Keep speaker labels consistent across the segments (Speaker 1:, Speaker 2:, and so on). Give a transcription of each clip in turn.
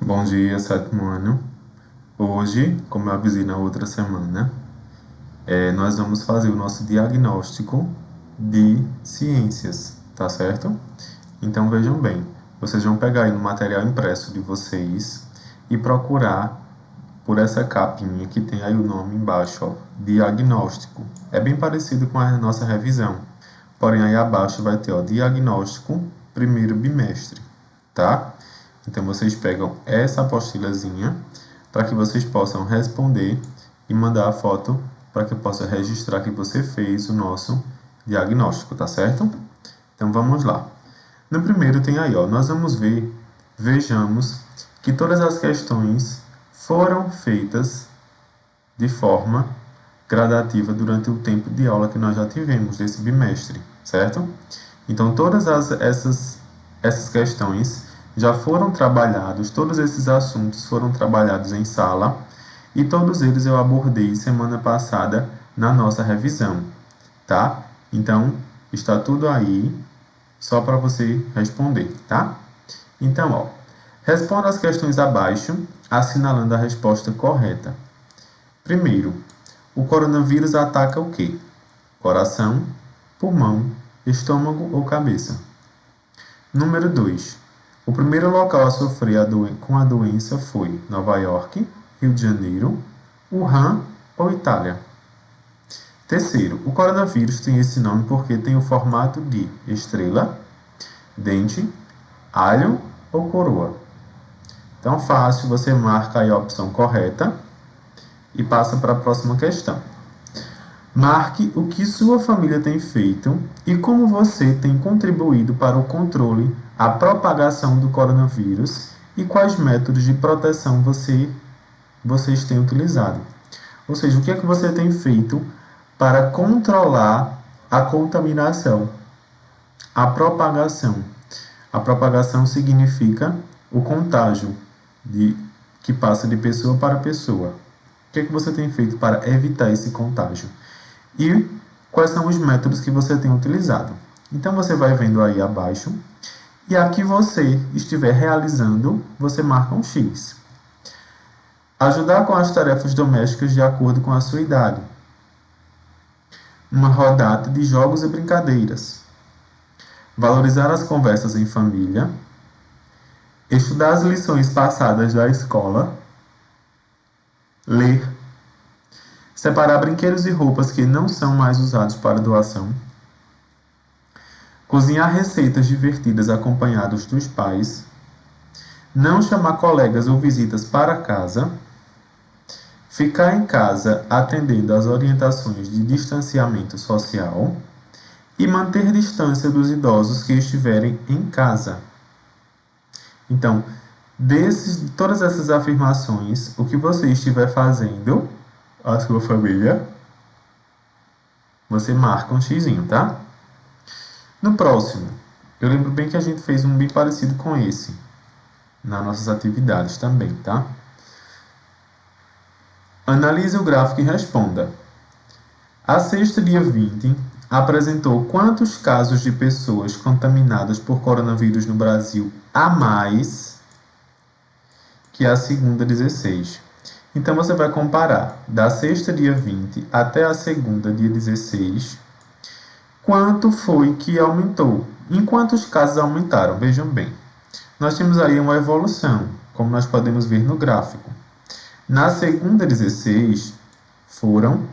Speaker 1: Bom dia, sétimo ano. Hoje, como eu avisei na outra semana, nós vamos fazer o nosso diagnóstico de ciências, tá certo? Então vejam bem, vocês vão pegar aí no material impresso de vocês e procurar por essa capinha que tem aí o nome embaixo, ó, diagnóstico. É bem parecido com a nossa revisão, porém aí abaixo vai ter, ó, diagnóstico primeiro bimestre, tá? Então vocês pegam essa apostilazinha para que vocês possam responder e mandar a foto para que eu possa registrar que você fez o nosso diagnóstico, tá certo? Então vamos lá. No primeiro tem aí, ó, nós vejamos que todas as questões foram feitas de forma gradativa durante o tempo de aula que nós já tivemos desse bimestre, certo? Então essas questões já foram trabalhados, todos esses assuntos foram trabalhados em sala e todos eles eu abordei semana passada na nossa revisão, tá? Então, está tudo aí só para você responder, tá? Então, ó, responda as questões abaixo, assinalando a resposta correta. Primeiro, o coronavírus ataca o quê? Coração, pulmão, estômago ou cabeça? Número 2. O primeiro local a sofrer com a doença foi Nova York, Rio de Janeiro, Wuhan ou Itália? Terceiro, o coronavírus tem esse nome porque tem o formato de estrela, dente, alho ou coroa. Então, fácil, você marca aí a opção correta e passa para a próxima questão. Marque o que sua família tem feito e como você tem contribuído para o controle, a propagação do coronavírus e quais métodos de proteção vocês têm utilizado. Ou seja, o que é que você tem feito para controlar a contaminação, a propagação. A propagação significa o contágio que passa de pessoa para pessoa. O que é que você tem feito para evitar esse contágio? E quais são os métodos que você tem utilizado. Então você vai vendo aí abaixo e a que você estiver realizando, você marca um X. Ajudar com as tarefas domésticas de acordo com a sua idade. Uma rodada de jogos e brincadeiras. Valorizar as conversas em família. Estudar as lições passadas da escola. Ler. Separar brinquedos e roupas que não são mais usados para doação. Cozinhar receitas divertidas acompanhados dos pais. Não chamar colegas ou visitas para casa. Ficar em casa atendendo às orientações de distanciamento social. E manter distância dos idosos que estiverem em casa. Então, todas essas afirmações, o que você estiver fazendo, a sua família, você marca um xizinho, tá? No próximo, eu lembro bem que a gente fez um bem parecido com esse, nas nossas atividades também, tá? Analise o gráfico e responda. A sexta, dia 20, apresentou quantos casos de pessoas contaminadas por coronavírus no Brasil a mais que a segunda, 16. Então, você vai comparar da sexta, dia 20, até a segunda, dia 16, quanto foi que aumentou. Em quantos casos aumentaram? Vejam bem. Nós temos aí uma evolução, como nós podemos ver no gráfico. Na segunda, 16, foram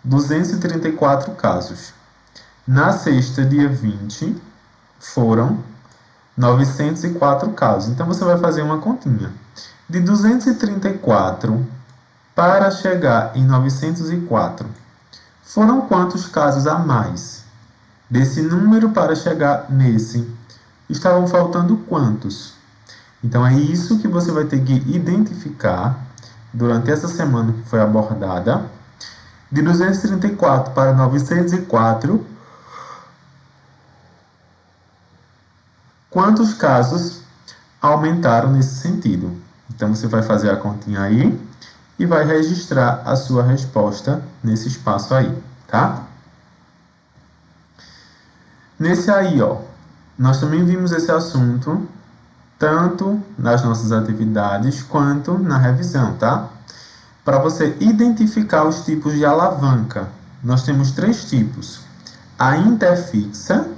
Speaker 1: 234 casos. Na sexta, dia 20, foram 904 casos. Então, você vai fazer uma continha. De 234 para chegar em 904, foram quantos casos a mais? Desse número para chegar nesse, estavam faltando quantos? Então, é isso que você vai ter que identificar durante essa semana que foi abordada. De 234 para 904, quantos casos aumentaram nesse sentido? Então, você vai fazer a continha aí e vai registrar a sua resposta nesse espaço aí, tá? Nesse aí, ó, nós também vimos esse assunto tanto nas nossas atividades quanto na revisão, tá? Para você identificar os tipos de alavanca, nós temos 3 tipos: a interfixa,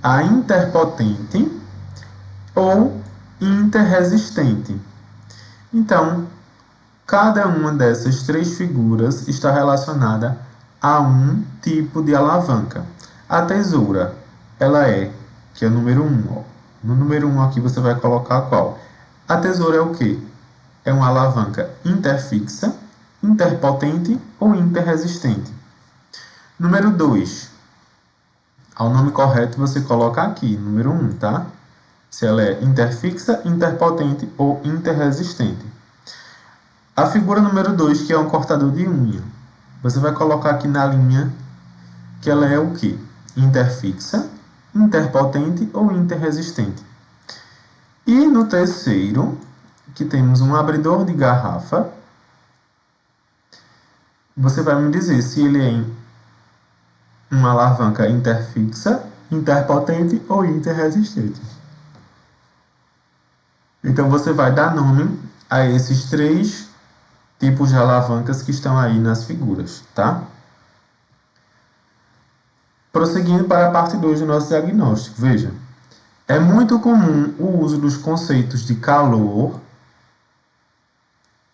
Speaker 1: a interpotente ou interresistente. Então, cada uma dessas 3 figuras está relacionada a um tipo de alavanca. A tesoura, ela que é o número 1. Ó. No número 1 aqui você vai colocar qual? A tesoura é o quê? É uma alavanca interfixa, interpotente ou interresistente. Número 2. Ao nome correto você coloca aqui, número 1, tá? Se ela é interfixa, interpotente ou interresistente. A figura número 2, que é um cortador de unha, você vai colocar aqui na linha que ela é o quê? Interfixa, interpotente ou interresistente. E no terceiro, que temos um abridor de garrafa, você vai me dizer se ele é uma alavanca interfixa, interpotente ou interresistente. Então você vai dar nome a esses 3 tipos de alavancas que estão aí nas figuras, tá? Prosseguindo para a parte 2 do nosso diagnóstico, veja. É muito comum o uso dos conceitos de calor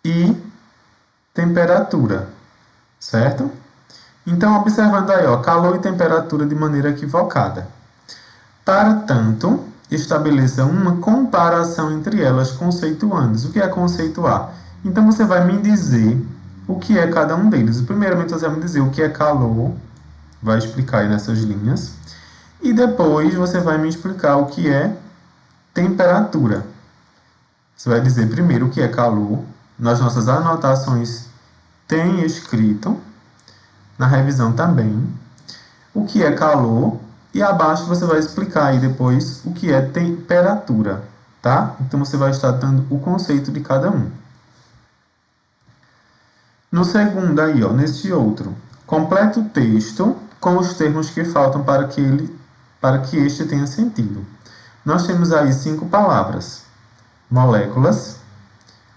Speaker 1: e temperatura, certo? Então, observando aí, ó, calor e temperatura de maneira equivocada. Para tanto, estabeleça uma comparação entre elas conceituando. O que é conceituar? Então, você vai me dizer o que é cada um deles. Primeiramente, você vai me dizer o que é calor, vai explicar aí nessas linhas. E depois, você vai me explicar o que é temperatura. Você vai dizer primeiro o que é calor. Nas nossas anotações tem escrito, na revisão também, o que é calor. E abaixo você vai explicar aí depois o que é temperatura, tá? Então você vai estar dando o conceito de cada um. No segundo aí, ó, neste outro, complete o texto com os termos que faltam para que este tenha sentido. Nós temos aí 5 palavras: moléculas,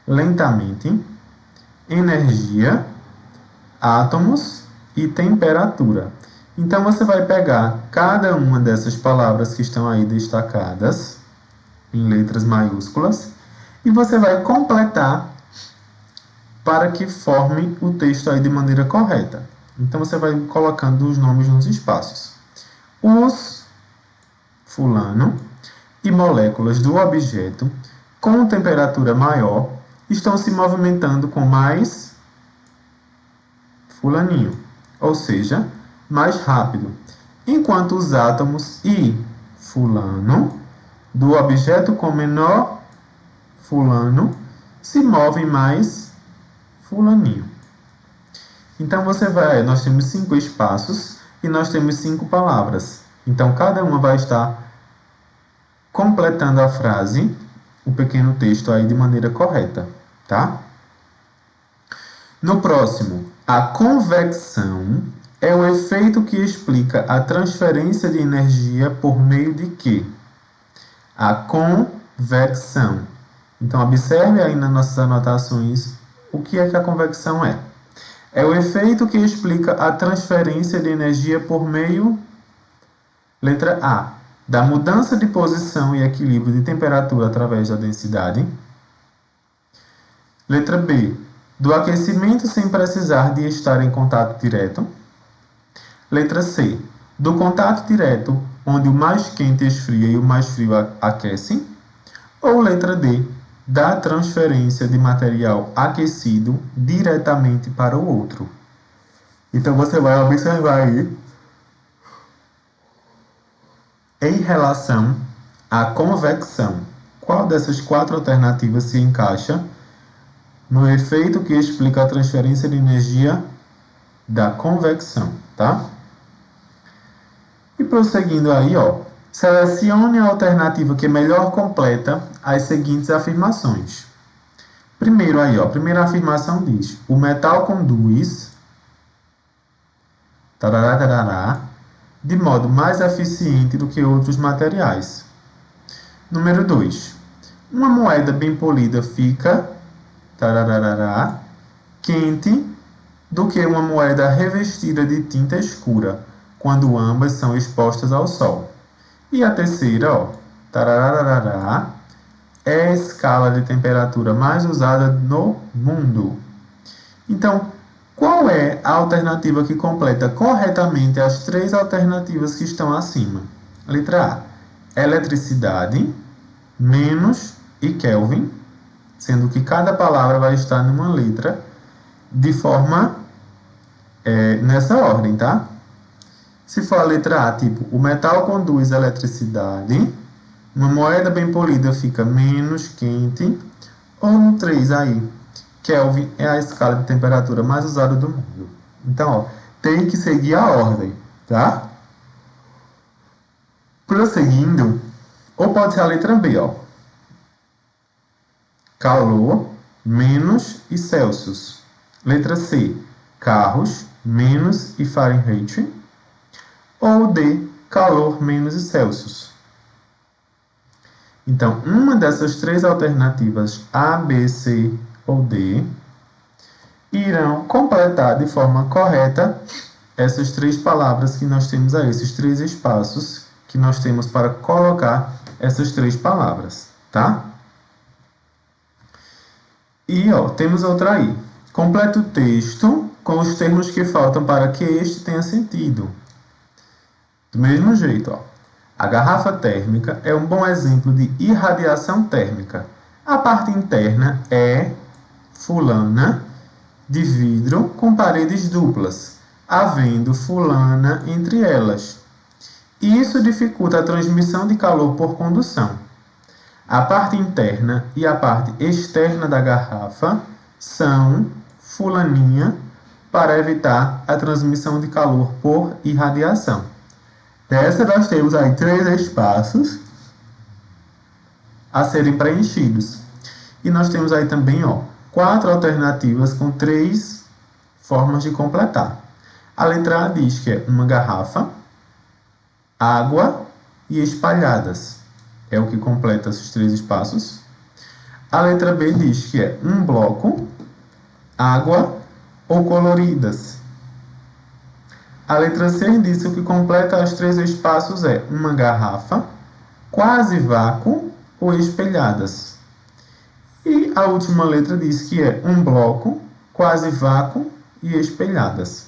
Speaker 1: lentamente, energia, átomos e temperatura. Então, você vai pegar cada uma dessas palavras que estão aí destacadas, em letras maiúsculas, e você vai completar para que forme o texto aí de maneira correta. Então, você vai colocando os nomes nos espaços. Os fulano e moléculas do objeto com temperatura maior estão se movimentando com mais fulaninho, ou seja, mais rápido, enquanto os átomos e fulano do objeto com menor fulano se movem mais fulaninho. Então nós temos 5 espaços e nós temos 5 palavras. Então cada uma vai estar completando a frase, o pequeno texto aí de maneira correta, tá? No próximo, a convecção é o efeito que explica a transferência de energia por meio de quê? A convecção. Então, observe aí nas nossas anotações o que é que a convecção é. É o efeito que explica a transferência de energia por meio, letra A, da mudança de posição e equilíbrio de temperatura através da densidade. Letra B, do aquecimento sem precisar de estar em contato direto. Letra C, do contato direto, onde o mais quente esfria e o mais frio aquecem. Ou letra D, da transferência de material aquecido diretamente para o outro. Então você vai observar aí, em relação à convecção, qual dessas 4 alternativas se encaixa no efeito que explica a transferência de energia da convecção, tá? E prosseguindo aí, ó, selecione a alternativa que melhor completa as seguintes afirmações. Primeiro aí, ó, a primeira afirmação diz: o metal conduz tarará, tarará, de modo mais eficiente do que outros materiais. Número 2. uma moeda bem polida fica tararará, quente do que uma moeda revestida de tinta escura, quando ambas são expostas ao sol. E a terceira, ó, tarararará, é a escala de temperatura mais usada no mundo. Então, qual é a alternativa que completa corretamente as três alternativas que estão acima? Letra A, eletricidade, menos e Kelvin, sendo que cada palavra vai estar numa letra de forma nessa ordem, tá? Se for a letra A, tipo, o metal conduz eletricidade, uma moeda bem polida fica menos quente, ou no 3 aí, Kelvin é a escala de temperatura mais usada do mundo. Então, ó, tem que seguir a ordem, tá? Prosseguindo, ou pode ser a letra B, ó. Calor, menos e Celsius. Letra C, carros, menos e Fahrenheit. Ou D, calor, menos e Celsius. Então, uma dessas três alternativas, A, B, C ou D, irão completar de forma correta essas três palavras que nós temos aí, esses três espaços que nós temos para colocar essas três palavras, tá? E, ó, temos outra aí. Complete o texto com os termos que faltam para que este tenha sentido. Do mesmo jeito, ó. A garrafa térmica é um bom exemplo de irradiação térmica. A parte interna é fulana de vidro com paredes duplas, havendo fulana entre elas. Isso dificulta a transmissão de calor por condução. A parte interna e a parte externa da garrafa são fulaninha para evitar a transmissão de calor por irradiação. Dessa nós temos aí três espaços a serem preenchidos. E nós temos aí também, ó, quatro alternativas com três formas de completar. A letra A diz que é uma garrafa, água e espalhadas. É o que completa esses três espaços. A letra B diz que é um bloco, água ou coloridas. A letra C diz que o que completa os três espaços é uma garrafa, quase vácuo ou espelhadas. E a última letra diz que é um bloco, quase vácuo e espelhadas.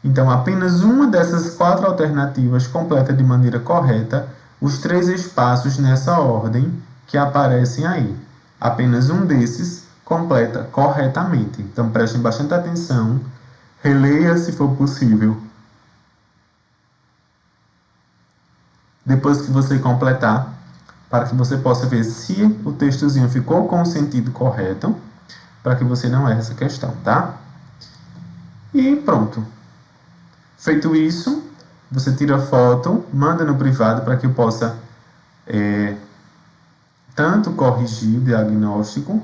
Speaker 1: Então, apenas uma dessas quatro alternativas completa de maneira correta os três espaços nessa ordem que aparecem aí. Apenas um desses completa corretamente. Então, prestem bastante atenção, releia se for possível. Depois que você completar, para que você possa ver se o textozinho ficou com o sentido correto, para que você não erre essa questão, tá? E pronto. Feito isso, você tira a foto, manda no privado para que eu possa tanto corrigir o diagnóstico,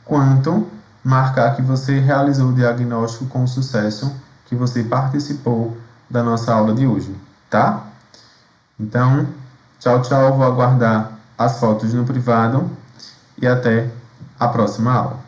Speaker 1: quanto marcar que você realizou o diagnóstico com sucesso, que você participou da nossa aula de hoje, tá? Então, tchau, tchau, vou aguardar as fotos no privado e até a próxima aula.